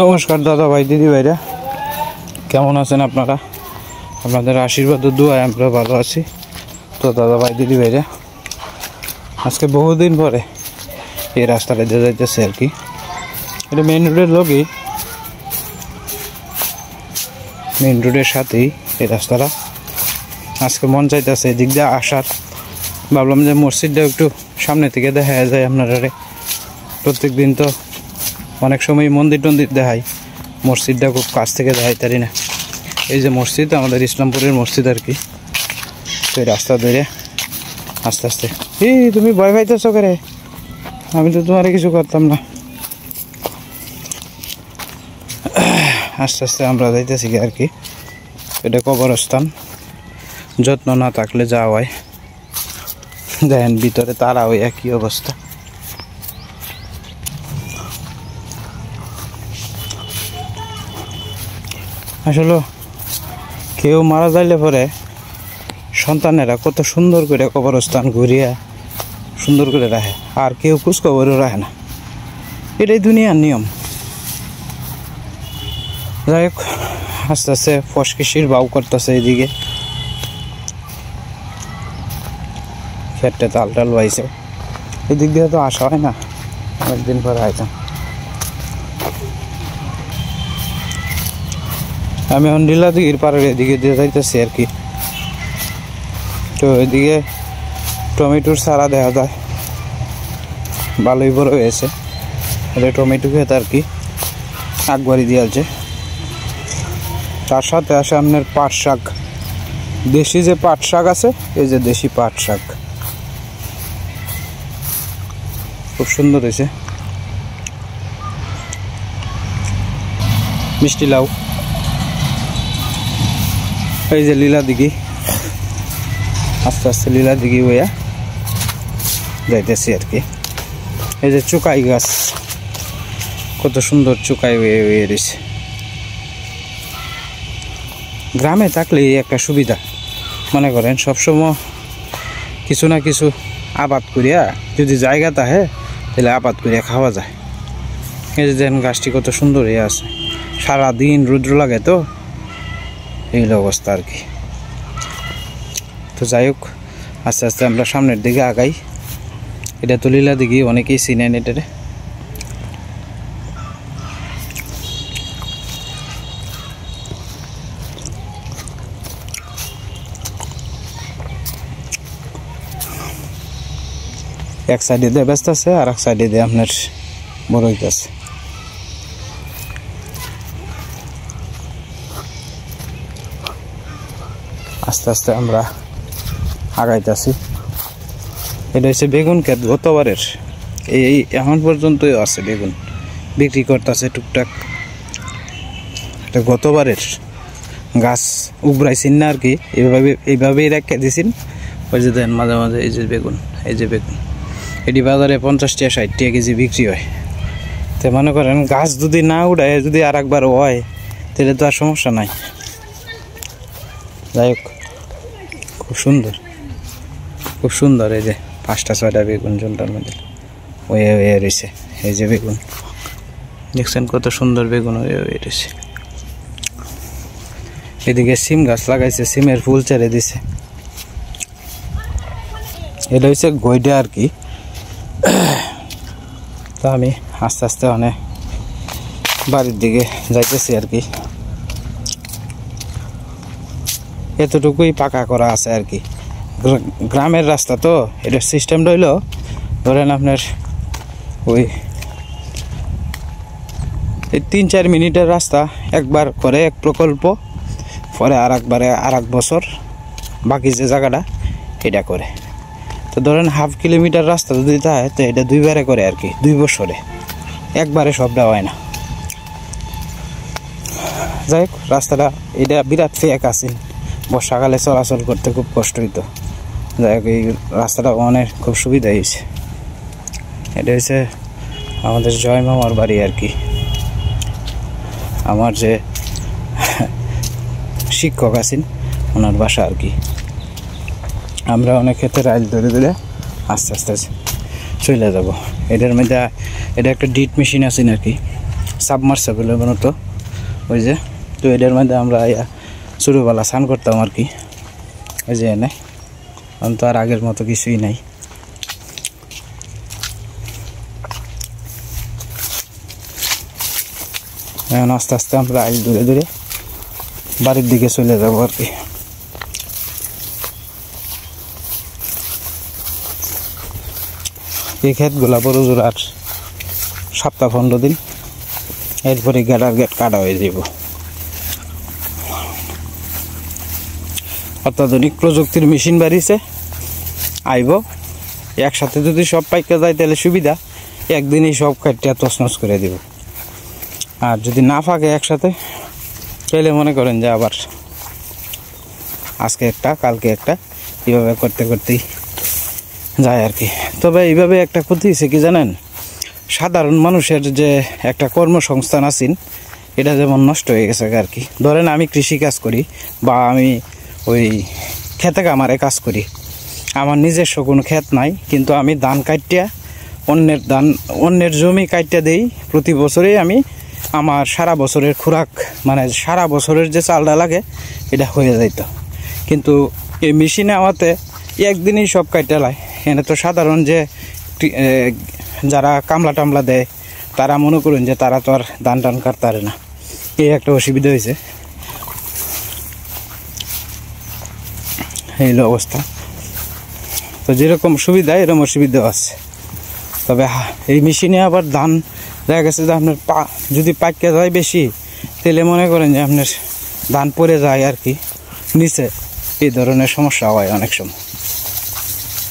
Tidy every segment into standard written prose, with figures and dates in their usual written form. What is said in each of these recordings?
নমস্কার দাদা ভাই দিদি ভাইরা, কেমন আছেন আপনারা? আপনাদের আশীর্বাদ ও দোয়ায় আমরা ভালো আছি। তো দাদা ভাই দিদি ভাইরা, আজকে বহুদিন পরে এই রাস্তাটা দিয়ে যাইতেছে আর কি। এটা মেইন রোডের লগেই, মেইন রোডের সাথেই এই রাস্তাটা। আজকে মন চাইতেছে এদিক দিয়ে আসার, ভাবলাম যে মসজিদটা একটু সামনে থেকে দেখা যায় আপনারা। প্রত্যেক দিন তো অনেক সময় মন্দির টন্দির দেখাই, মসজিদটা খুব কাছ থেকে দেখাই তারি না। এই যে মসজিদ, আমাদের ইসলামপুরের মসজিদ আর কি। তো এই রাস্তা ধরে আস্তে আস্তে, তুমি ভয় পাইতেছ করে? আমি তো তোমার কিছু করতাম না। আস্তে আস্তে আমরা যাইতেছি আর কি। এটা কবরস্থান, যত্ন না থাকলে যাওয়া হয়। দেখেন ভিতরে তারা ওই একই অবস্থা। আসলে কেউ মারা যাইলে পরে সন্তানেরা কত সুন্দর করে কবরস্থান ঘুরিয়া সুন্দর করে রাখে, আর কেউ খোঁজখবরও রাখে না। এটাই দুনিয়ার নিয়ম। যাই হোক, আস্তে আস্তে ফসকিসির বাউ করতেছে এইদিকে। খেটে তাল টাল বাইছে, এদিক দিয়ে তো আসা হয় না, অনেকদিন পরে আইতাম। আমি এখন লীলাদিঘির পাড়ের এদিকে দিয়ে যাইতেছি আর কি। তো এদিকে টমেটোর চারা দেখা যায়, ভালোই বড় হয়েছে। এটা টমেটো খেত আর কি, আকবারি দিয়েছে। তার সাথে আসে আপনার পাট শাক, দেশি যে পাট শাক আছে, এই যে দেশি পাট শাক, খুব সুন্দর হয়েছে। মিষ্টি লাউ, এই যে লীলাদিঘি, আস্তে আস্তে লীলাদিঘি হইয়া যাইতেছি আর কি। এই যে চুকাই গাছ, কত সুন্দর চুকাই হয়ে রয়েছে। গ্রামে থাকলে একটা সুবিধা, মনে করেন সবসময় কিছু না কিছু আবাদ করিয়া, যদি জায়গা থাকে তাহলে আবাদ করিয়া খাওয়া যায়। এই যে দেখেন গাছটি কত সুন্দর হয়ে আছে, সারাদিন রৌদ্র লাগে তো এই অবস্থা আর কি। তো যাই হোক, আস্তে আস্তে আমরা সামনের দিকে আগাই। এটা তো লীলাদিঘি, অনেকেই চিনেন এটারে। এক সাইডে দিয়ে ব্যস্ত আছে, আর এক সাইডে দিয়ে আপনার বড় হইতেছে। আস্তে আস্তে আমরা আগাইতেছি। এটা হচ্ছে বেগুন ক্ষেত গতবারের, এই এখন পর্যন্তই আছে বেগুন বিক্রি করতেছে টুকটাক। এটা গতবারের গাছ উবরাইছেন না আর কি, এইভাবেই রেখে দিয়েছেন। ওই যে দেন মাঝে মাঝে এই যে বেগুন, এই যে বেগুন, এটি বাজারে 50 টাকা 60 টাকা কেজি বিক্রি হয়। তো মনে করেন গাছ যদি না উড়ায়, যদি আর একবার হয় তাহলে তো আর সমস্যা নাই। যাই হোক, খুব সুন্দর, খুব সুন্দর। এই যে 5টা 6টা বেগুন জলটার মধ্যে হয়ে রয়েছে। এই যে বেগুন দেখছেন, কত সুন্দর বেগুন হয়ে রয়েছে। এদিকে সিম গাছ লাগাইছে, সিমের ফুল ছেড়ে দিছে। এটা হচ্ছে গইডা আর কি। তো আমি আস্তে আস্তে অনেক বাড়ির দিকে যাইতেছি আর কি। এতটুকুই পাকা করা আছে আর কি, গ্রামের রাস্তা তো। এটার সিস্টেমটা হইলো, ধরেন আপনার ওই 3-4 মিনিটের রাস্তা একবার করে এক প্রকল্প, পরে আর এক বছর বাকি যে জায়গাটা এটা করে। তো ধরেন 1/2 কিলোমিটার রাস্তা যদি থাকে, তো এটা 2বারে করে আর কি, 2 বছরে, একবারে সবটা হয় না। যাই হোক, রাস্তাটা এটা বিরাট ফেক আছে, বর্ষাকালে চলাচল করতে খুব কষ্ট হইতো। যাই হোক, এই রাস্তাটা অনেক খুব সুবিধা হয়েছে। এটা হচ্ছে আমাদের জয় মামার বাড়ি আর কি, আমার যে শিক্ষক আছেন ওনার বাসা আর কি। আমরা অনেক ক্ষেত্রে রাইল ধরে ধরে আস্তে আস্তে চলে যাব। এটার মধ্যে এটা একটা ডিট মেশিন আছে আর কি, সাবমার্সিবলের মতো ওই যে, তো এটার মধ্যে আমরা ছোটোবেলা স্নান করতাম আর কি। ওই যে এনে তো আর আগের মতো কিছুই নাই। এখন আস্তে আস্তে আমরা দূরে দূরে বাড়ির দিকে চলে যাবো আর কি। এই ক্ষেতগুলা বড় জোর আর সপ্তাহ 15 দিন, এরপরে গেট কাটা হয়ে যাব। অত্যাধুনিক প্রযুক্তির মেশিন বাড়িছে, আইব একসাথে যদি সব পাইকা যায় তাহলে সুবিধা, একদিনই সব কাটিয়া তছনছ করে দিব। আর যদি না পাকে একসাথে তাহলে মনে করেন যে আবার আজকে একটা কালকে একটা এইভাবে করতে করতেই যায় আর কি। তবে এইভাবে একটা ক্ষতি হয়েছে কি জানেন, সাধারণ মানুষের যে একটা কর্মসংস্থান আছেন এটা যেমন নষ্ট হয়ে গেছে আর কি। ধরেন আমি কৃষি কাজ করি বা আমি ওই খেতে কামারে কাজ করি, আমার নিজস্ব কোনো ক্ষেত নাই, কিন্তু আমি ধান কাটিয়া অন্যের জমি কাটিয়া দেই প্রতি বছরেই। আমি আমার সারা বছরের খোরাক মানে সারা বছরের যে চালটা লাগে এটা হয়ে যাইত, কিন্তু এই মেশিনে আমাতে একদিনই সব কাটিয়া লাই। এনে তো সাধারণ যে যারা কামলা টামলা দেয় তারা মনে করেন যে তারা তো আর ধান টান কাটতে পারে না, এই একটা অসুবিধা হয়েছে। এই অবস্থা। তো যেরকম সুবিধা এরকম অসুবিধাও আছে। তবে এই মেশিনে আবার ধান দেখা গেছে যে আপনার যদি পাইকা যায় বেশি তাহলে মনে করেন যে আপনার ধান পড়ে যায় আর কি নিচে, এই ধরনের সমস্যা হয় অনেক সময়।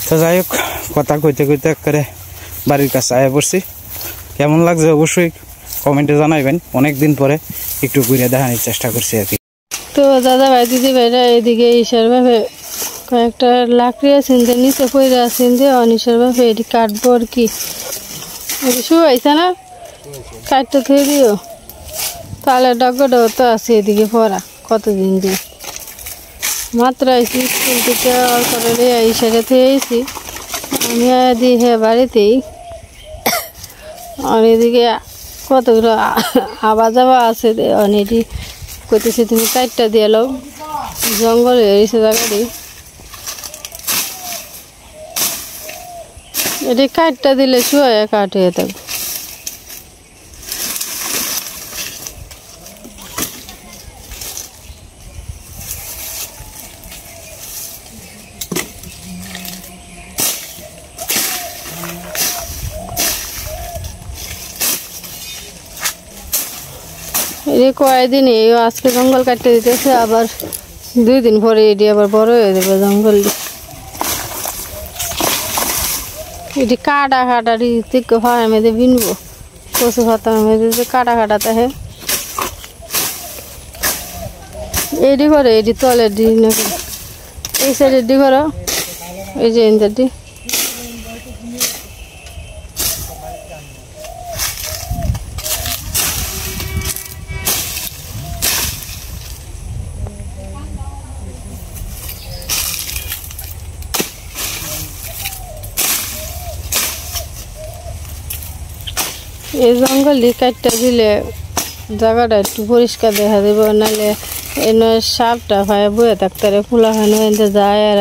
তো যাই হোক, কথা কইতে কইতে করে বাড়ির কাছে আয়া পড়ছি। কেমন লাগছে অবশ্যই কমেন্টে জানাইবেন। অনেক দিন পরে একটু ঘুরে দেখানোর চেষ্টা করছি আর কি। তো দাদা ভাই দিদি ভাইরা এদিকে ঈশ্বর ভাবে কয়েকটা লাকড়ি আছেন যে নিচে পড়ে আছেন যে অনিশ্বর ভাবে এটি কাটবো আর কি। শুয়েছে না, কাটতে থয়ে দিও। তাহলে ডগটাও তো আছে এদিকে পড়া কতদিন দিয়ে। মাত্র আইসি স্কুল থেকে করে ঈশ্বরে থেকে আইসি আমি দিই হ্যাঁ বাড়িতেই। আর এদিকে কতগুলো আবা যাওয়া আছে অনেকটি কইতেছি তুমি কাটটা দিয়ে এলো, জঙ্গল হয়ে গেছে জায়গাটি। এটি কাটটা দিলে শুয়ে কাট হয়ে থাকবে। এই কয়েকদিন এই আজকে জঙ্গল কাটতে দিতেছে, আবার 2 দিন পরে এটি আবার বড় হয়ে যাবে জঙ্গল। এটি কাটা কাটারি থেকে হয় মেয়েদের বিনবো কচু পাতা মেয়েদের কাটা কাটাতে হয় এটি করে। এটি তলের ডি নাকি এই সাইডের ডি করো, এই যে ইন্টার ডি। এই জঙ্গল কাটটা দিলে জায়গাটা একটু পরিষ্কার দেখা দেবো, নাহলে এনে সাপটা ভাই বয়ে থাকতে খোলা হয় না এতে যায় আর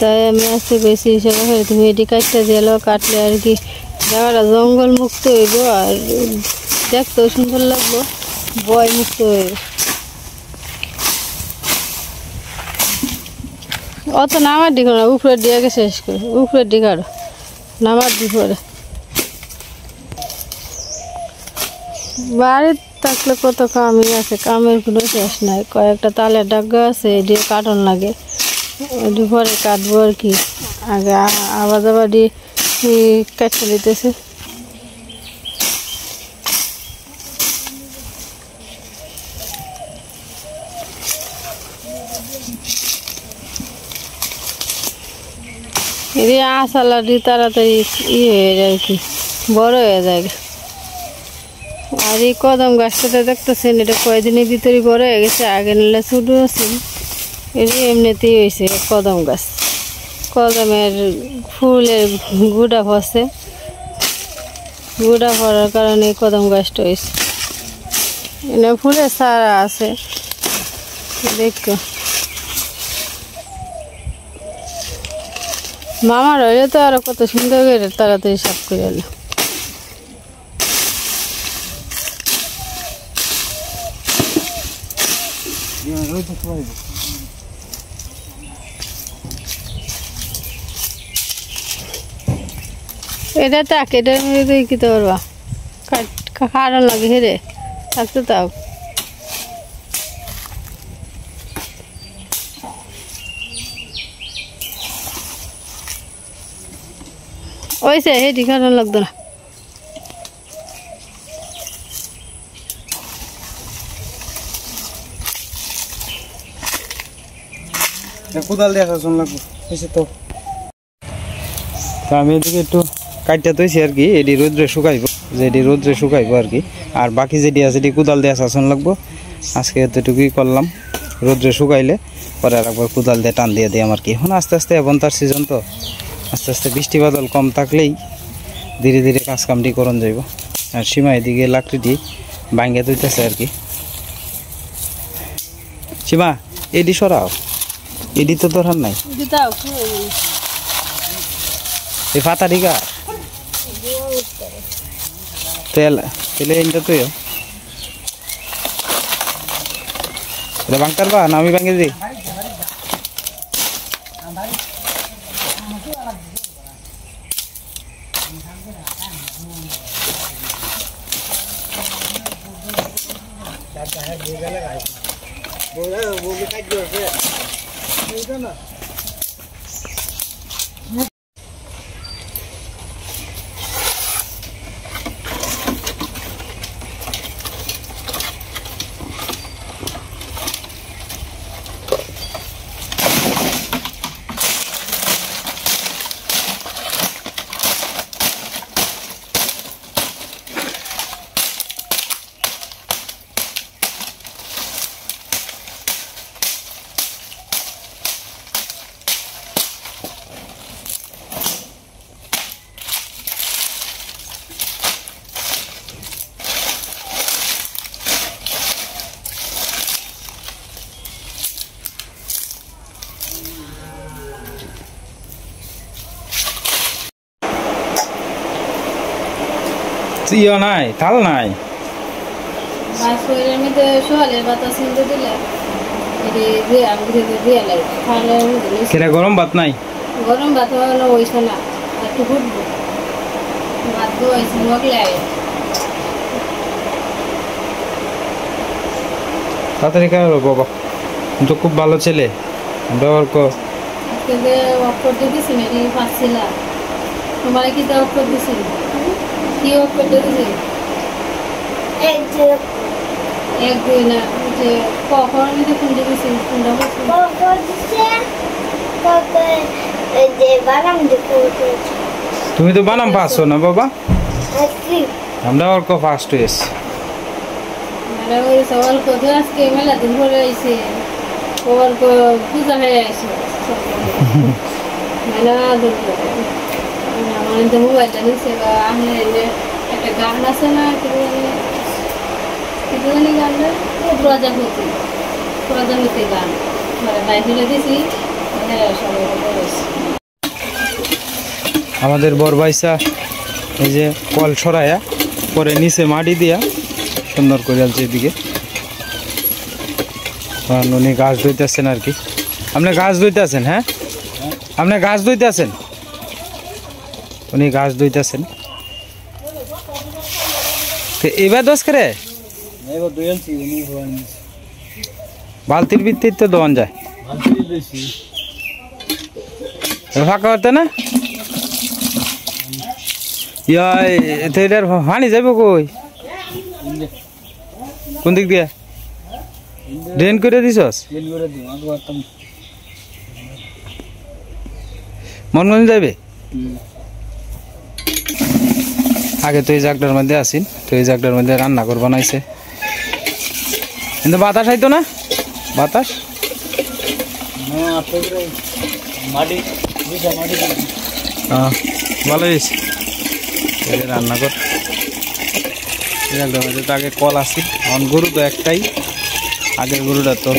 তাই আমি আজকে বেশি হিসেবে তুমি এটি কাটটা দিলেও কাটলে আর কি জায়গাটা জঙ্গল মুক্ত হইব আর দেখতেও সুন্দর লাগবো, বয় মুক্ত হইব। অত নামার দিক না, উপরের দিকে শেষ করে উপরের দিকে আরো নামার দিক করে। বাড়ির থাকলে কত কামই আছে, কামের কোনো শেষ নাই। কয়েকটা তালের ডাগা আছে, এটি কাটন লাগে, এটি পরে কাটবো আর কি। আগে আবার আবার কাটতে দিতেছে। এটি আশালাটি তাড়াতাড়ি হয়ে যায় কি, বড় হয়ে যায়। আর এই কদম গাছটা দেখতেছেন, এটা কয়েকদিনের ভিতরে বড় হয়ে গেছে, আগে নিলে ছোট আছে। এটি এমনিতেই হয়েছে কদম গাছ। কদমের ফুলের গুঁড়া ফসে, গুঁড়া পড়ার কারণে কদম গাছটা হয়েছে। এনে ফুলের চারা আছে দেখো মামার হইলে তো আরো কত সুন্দর করে তাড়াতাড়ি সাফ করে এলো এটা টাক এটার মধ্যে কি তো পারবা খাওয়ানো লাগে হেরে থাকতে তাও ওইসে হেঁটি খাওয়ানো লাগতো না কোদাল দিয়ে শাসন লাগবে তো আমি এদিকে একটু কাটটা তৈছি আর কি এটি রোদ্রে শুকাইব যেটি রোদ্রে শুকাইব আর কি আর বাকি যেটি আছে এটি কোদাল দিয়ে শাসন লাগবো আজকে এতটুকুই করলাম রোদ্রে শুকাইলে পরে আর একবার কোদাল দিয়ে টান দিয়ে দিই আমার কি এখন আস্তে আস্তে এখন তার সিজন তো আস্তে আস্তে বৃষ্টি বাদল কম থাকলেই ধীরে ধীরে কাজ কামটি করন যাইব আর সীমা এদিকে লাকড়িটি ভাঙ্গা তুইতেছে আর কি সীমা এডি সরাও এডি তো দরকার নাই এই ফাতা ঠিকা তেল তেলে এইটা তুই এটা ভাঙতার বা না আমি ভাঙে দিই ইয়ে নাই তাল নাই গরম ভাত নাই গরম ভাত ওইছে না একটু ফুটবো ভাত ওইছে তাড়াতাড়ি কেন বাবা তো খুব ভালো ছেলে ব্যবহার কর অফ করতে দিছি না পাচ্ছিলাম তোমার কি অফ করে দিছি কি অফ করতে দিছি এক দুই না যে কখন যদি ফোন দিছি ফোনটা তুমি তো বানাম পাচ্ছো না বাবা আমরা অল্প ফার্স্ট হয়েছি সওয়াল কত আজকে মেলা দিন পরে আইছে ওর পূজা হয়ে আইছে মেলা দিন পরে আমার তো মোবাইলটা নিচ্ছে আসলে একটা গান আছে না কিন্তু গানটা প্রজাপতি গান বাইরে দিছি আমাদের বড় ভাইসা এই যে কল ছড়ায়া পরে নিচে মাটি দিয়া সুন্দর করে আছে এদিকে উনি গাছ ধুইতেছেন আর কি আপনি গাছ ধুইতেছেন হ্যাঁ আপনি গাছ ধুইতেছেন উনি গাছ ধুইতেছেন এবার দোষ করে বালতির ভিত্তিতে তো দোয়ান যায় ফাঁকা হতে না এটার পানি যাইব কই কোন দিক দিয়ে ড্রেন করে দিছস মনগঞ্জ যাইবে আগে তো এই জায়গাটার মধ্যে আসিন তো এই জায়গাটার মধ্যে রান্না করে বানাইছে কিন্তু বাতাস আইতো না বাতাস ভালো হয়েছে রান্না কর একদম তো আগে কল আসি এখন গরু তো একটাই আগের গরুটা তো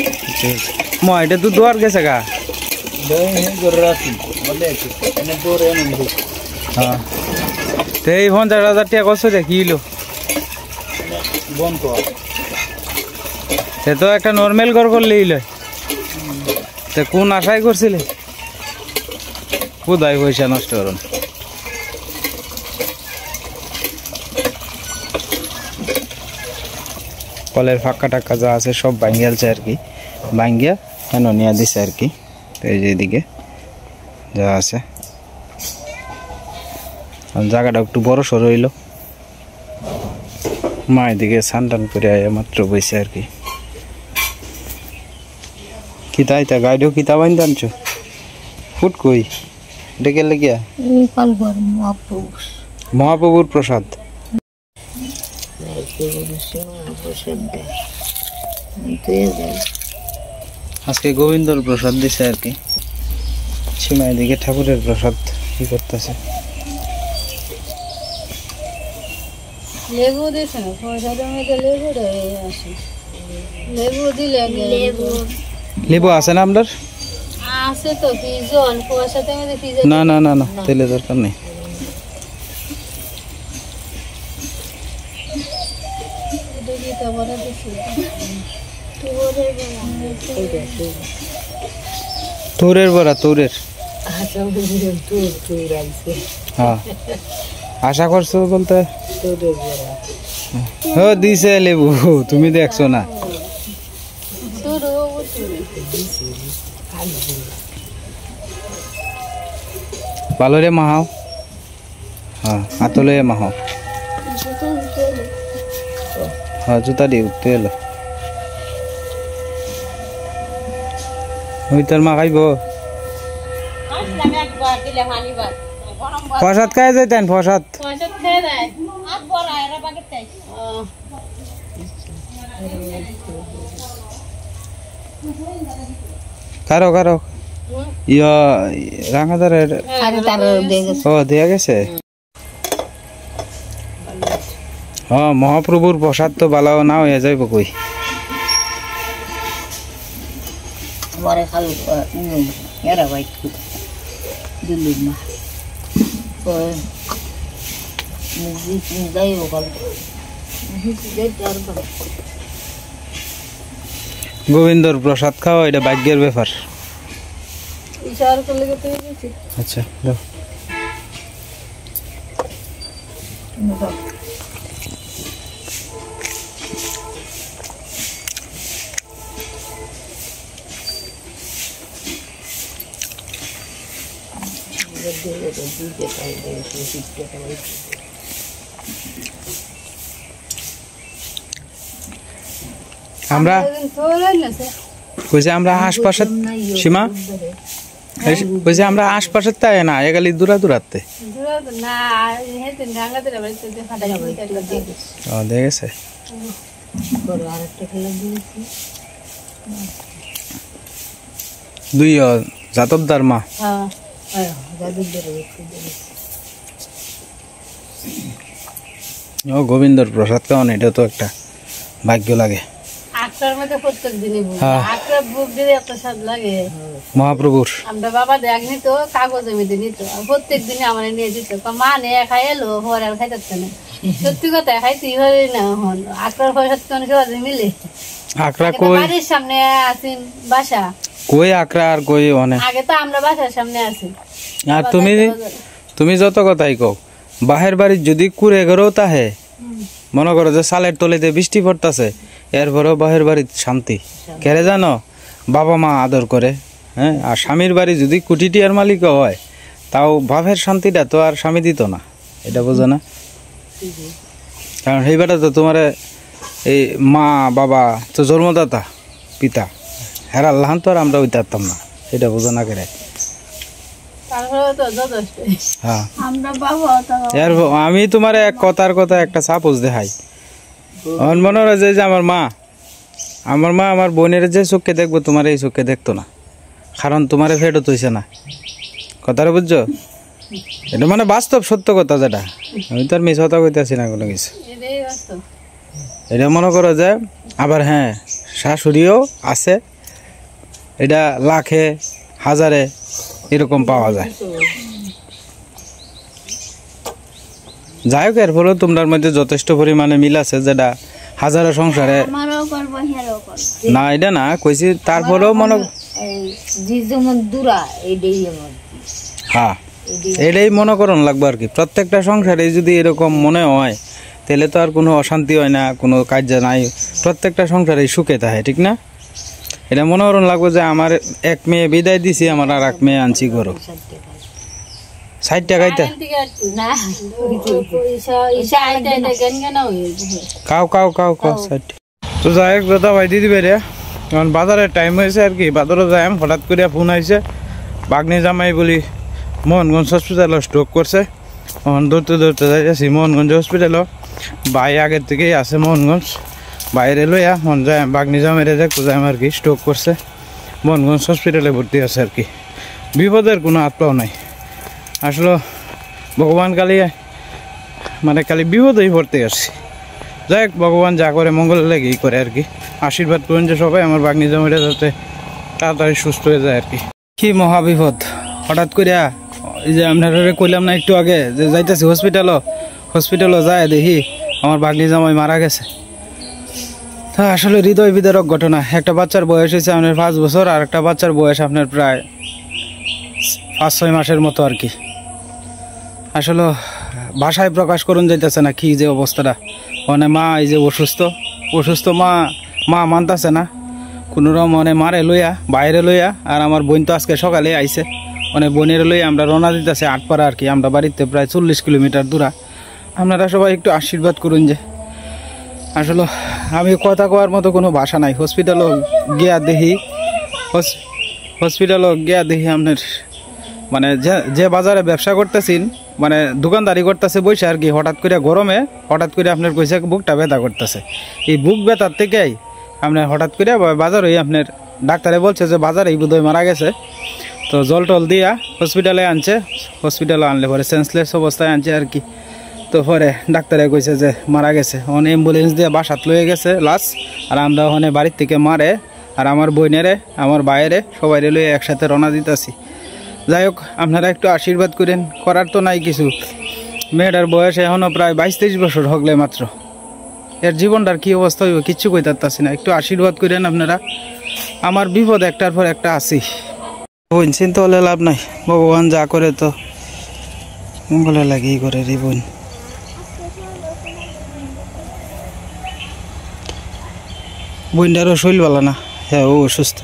মা এটা তো দোয়ার গেছে গা হ্যাঁ তো এই 50,000 টাকা কষ্ট রে কি হইলো সে তো একটা নর্মাল ঘর করলে হইল তো কোন আশায় করছিলে কোথায় পয়সা নষ্ট করুন কলের ফাঁকা টাক্কা যা আছে সব ভাঙ্গিয়ালছে আর কি ভাঙ্গিয়া কেন নিয়ে দিছে আর কি তো এই যে এদিকে যা আছে জায়গাটা একটু বড় সড়ো হইল মা এদিকে স্নান টান করে মাত্র বইছে আর কি কিতা এটা গাইডও কিতা বাইন জানছো ফুট কই ডেকে লেগিয়া মহাপ্রভুর প্রসাদ আজকে গোবিন্দর প্রসাদ দিছে আর কি সীমা এদিকে ঠাকুরের প্রসাদ কি করতেছে লেবু দিছে না প্রসাদের মধ্যে লেবু আসে লেবু দিলে লেবু আছে না আপনার আছে তো ফিজন প্রসাদের মধ্যে ফিজন না না না না তেলে দরকার নেই তুরের বড়া তুরের হ্যাঁ আশা করছো বলতে দিছে লেবু তুমি দেখছো না ভালো রে মাহাও হ্যাঁ হাতলে মাহাও হ্যাঁ জুতা দিয়ে উঠতে এলো ওই তোর মা খাইব প্রসাদ খাই যাইতেন প্রসাদ কারো কারো ইয়া রাঙাদারের ও দেয়া গেছে হ্যাঁ মহাপ্রভুর প্রসাদ তো বালাও না হয়ে যাইব কই গোবিন্দর প্রসাদ খাওয়া এটা ভাগ্যের ব্যাপার আচ্ছা দাও আমরা কইছে আমরা আশপাশে সীমা কইছে আমরা আশপাশে তাই না এগালি দূরা দূরাতে ও দেখেছে দুই যাদবদার মা ও গোবিন্দর প্রসাদ খাওয়ান এটা তো একটা ভাগ্য লাগে মহাপ্রভুর আমরা বাবা দেখ নিত কাগজে মেয়েদের নিত প্রত্যেক দিনে আমার নিয়ে দিত মা নিয়ে খাই এলো হরে আর খাইতে না সত্যি কথা খাইতে হরে না হন আকড়ার পয়সা কেউ মিলে আকড়া কই বাড়ির সামনে আছি বাসা কই আকড়া আর কই অনেক আগে তো আমরা বাসার সামনে আছি আর তুমি যত কথাই কও বাহের বাড়ির যদি কুড়ে ঘরেও তাহে মনে করো যে সালের তলিতে বৃষ্টি পড়তেছে এরপরেও বাহের বাড়ির শান্তি কেড়ে জানো বাবা মা আদর করে হ্যাঁ আর স্বামীর বাড়ি যদি কুটিটিয়ার মালিকও হয় তাও বাপের শান্তিটা তো আর স্বামী দিত না এটা বোঝো না কারণ সেইবারটা তো তোমার এই মা বাবা তো জন্মদাতা পিতা হেরা লাহান তো আর আমরা ওই পারতাম না এটা বোঝো না কেড়ে হ্যাঁ আমি তোমার এক কথার কথা একটা সাপোজ দেখাই আমার মনে হয় যে আমার মা আমার বোনের যে চোখে দেখবো তোমার এই চোখে দেখতো না কারণ তোমার ফেরত হইছে না কথাটা বুঝছো এটা মানে বাস্তব সত্য কথা যেটা আমি তো আর মিস কথা কইতেছি না কোনো কিছু এটা মনে করো যে আবার হ্যাঁ শাশুড়িও আছে, এটা লাখে হাজারে এরকম পাওয়া যায়। যাই হোক, এরপরে তোমার মধ্যে যথেষ্ট পরিমাণে মিল আছে, যেটা হাজারো সংসারে না, এটা না কইছি। তারপরেও মনে হ্যাঁ এটাই মনে করুন লাগবে আর কি। প্রত্যেকটা সংসারে যদি এরকম মনে হয় তাহলে তো আর কোনো অশান্তি হয় না, কোনো কাজ নাই, প্রত্যেকটা সংসারে সুখে থাকে, ঠিক না? এটা মনে করুন লাগবে যে আমার এক মেয়ে বিদায় দিছি, আমার আর এক মেয়ে আনছি ঘরো 60 টাকাইতে খাও খাও খাও খাও 60। তো যাই হোক দাদা ভাই দিদি বেরিয়া এখন বাজারের টাইম হয়েছে আর কি, বাজারে যাই হঠাৎ করে ফোন আইছে বাগনি জামাই বলি মোহনগঞ্জ হসপিটালে স্ট্রোক করছে। এখন দৌড়তে দৌড়তে যাইতেছি মোহনগঞ্জ হসপিটালও, ভাই আগের থেকেই আছে মোহনগঞ্জ, বাইরে লইয়া মন যায় বাগনি জামাইরে দেখতে যাই আর কি, স্ট্রোক করছে, মোহনগঞ্জ হসপিটালে ভর্তি আছে আর কি। বিপদের কোনো আত্মাও নাই আসলে, ভগবান কালি মানে খালি বিপদেই ভর্তি আসছি। যাই হোক ভগবান যা করে মঙ্গল লেগেই করে আর কি। আশীর্বাদ করুন যে সবাই আমার বাগনি জামাইটা যাতে তাড়াতাড়ি সুস্থ হয়ে যায় আর কি। কি মহা বিপদ হঠাৎ করিয়া, এই যে আপনারা কইলাম না একটু আগে যে যাইতেছি হসপিটালও যায় দেখি আমার বাগনি জামাই মারা গেছে। তা আসলে হৃদয় বিদারক ঘটনা। একটা বাচ্চার বয়স হয়েছে আপনার 5 বছর, আর একটা বাচ্চার বয়স আপনার প্রায় 5-6 মাসের মতো আর কি। আসলে ভাষায় প্রকাশ করুন যাইতেছে না কি যে অবস্থাটা। মানে মা এই যে অসুস্থ মা মানতেছে না কোনো মানে মারে লইয়া বাইরে লইয়া, আর আমার বোন তো আজকে সকালে আইছে, মানে বোনের লইয়া আমরা রওনা দিতেছি আটপাড়া আর কি, আমরা বাড়িতে প্রায় 40 কিলোমিটার দূরা। আপনারা সবাই একটু আশীর্বাদ করুন যে আসলে আমি কথা কওয়ার মতো কোনো ভাষা নাই। হসপিটালও গিয়া দেখি আপনার মানে যে বাজারে ব্যবসা করতেছেন, মানে দোকানদারি করতেছে বসে আর কি, হঠাৎ করে গরমে হঠাৎ করে আপনার কইসা বুকটা ব্যথা করতেছে। এই বুক ব্যথার থেকেই আপনার হঠাৎ করে বাজারে আপনার ডাক্তারে বলছে যে বাজারে এই বোধহয় মারা গেছে। তো জল টল দিয়া হসপিটালে আনছে, হসপিটালে আনলে পরে সেন্সলেস অবস্থায় আনছে আর কি। তো পরে ডাক্তারে কইছে যে মারা গেছে। ওখানে অ্যাম্বুলেন্স দিয়ে বাসাত লয়ে গেছে লাশ, আর আমরা ওখানে বাড়ির থেকে মারে আর আমার বোনেরে আমার বাইরে সবাই লইয়ে একসাথে রওনা দিতেছি। যাই হোক আপনারা একটু আশীর্বাদ করেন, করার তো নাই কিছু। মেয়েটার বয়স এখনও প্রায় 22-23 বছর হগলে মাত্র, এর জীবনটার কি অবস্থা হইব কিচ্ছু কইতে পারতাছি না। একটু আশীর্বাদ করেন আপনারা, আমার বিপদ একটার পর একটা আসি। বোন চিন্তা হলে লাভ নাই, ভগবান যা করে তো মঙ্গলে লাগেই করে রে বোন। বোনটারও শরীর ভালো না, হ্যাঁ ও অসুস্থ।